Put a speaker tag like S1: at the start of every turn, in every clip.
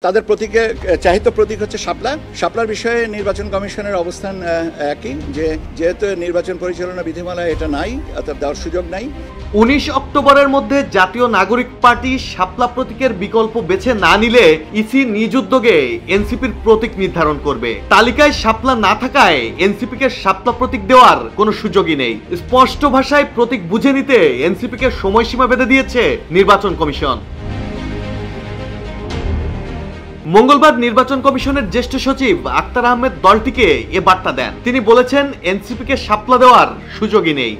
S1: তাদের প্রতীকে চাহিত প্রতীক হচ্ছে শাপলা। শাপলার বিষয়ে নির্বাচন কমিশনের অবস্থান একই, যে যেহেতু নির্বাচন পরিচালনা বিধিমালায় এটা নাই, অর্থাৎ দেওয়ার সুযোগ নাই।
S2: 19 অক্টোবরের মধ্যে জাতীয় নাগরিক পার্টি শাপলা প্রতীকের বিকল্প বেছে না নিলে ইসি নিজ উদ্যোগে এনসিপির প্রতীক নির্ধারণ করবে। তালিকায় শাপলা না থাকায় এনসিপিকে শাপলা প্রতীক দেওয়ার কোনো সুযোগই নেই। স্পষ্ট ভাষায় প্রতীক বুঝে নিতে এনসিপিকে সময়সীমা বেঁধে দিয়েছে নির্বাচন কমিশন। মঙ্গলবার নির্বাচন কমিশনের জ্যেষ্ঠ সচিব আক্তার আহমেদ দলটিকে এ বার্তা দেন। তিনি বলেছেন, এনসিপিকে শাপলা দেওয়ার সুযোগই নেই।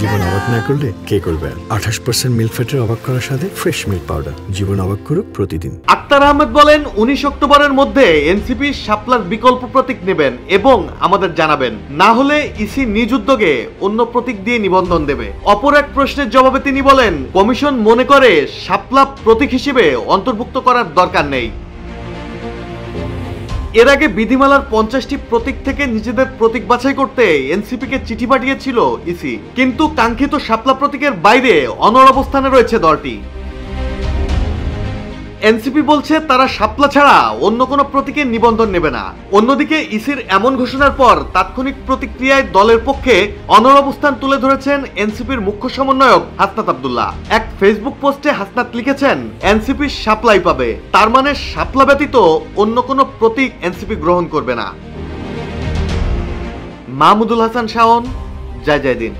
S3: জীবন অবাক না করলে কে করবে? 28% মিল্ক ফ্যাটের অবাক করার সাথে ফ্রেশ মিল্ক পাউডার। জীবন অবাক করুক প্রতিদিন।
S2: আক্তার আহমেদ বলেন, 19 অক্টোবরের মধ্যে এনসিপি শাপলার বিকল্প প্রতীক নেবেন এবং আমাদের জানাবেন, না হলে ইসি নিজ উদ্যোগে অন্য প্রতীক দিয়ে নিবন্ধন দেবে। অপর এক প্রশ্নের জবাবে তিনি বলেন, কমিশন মনে করে শাপলা প্রতীক হিসেবে অন্তর্ভুক্ত করার দরকার নেই। এর আগে বিধিমালার 50টি প্রতীক থেকে নিজেদের প্রতীক বাছাই করতে এনসিপিকে চিঠি পাঠিয়েছিল ইসি, কিন্তু কাঙ্ক্ষিত শাপলা প্রতীকের বাইরে অনড় অবস্থানে রয়েছে দলটি। এনসিপি বলছে তারা শাপলা ছাড়া অন্য কোনো প্রতীকের নিবন্ধন নেবে না। অন্যদিকে ইসির এমন ঘোষণার পর তাৎক্ষণিক প্রতিক্রিয়ায় দলের পক্ষে অনড় অবস্থান তুলে ধরেছেন এনসিপির মুখ্য সমন্বয়ক হাসনাত আব্দুল্লাহ। এক ফেসবুক পোস্টে হাসনাত লিখেছেন, এনসিপি শাপলাই পাবে, তার মানে শাপলা ব্যতীত অন্য কোনো প্রতীক এনসিপি গ্রহণ করবে না। মাহমুদুল হাসান শাওন, জয় জয় দিন।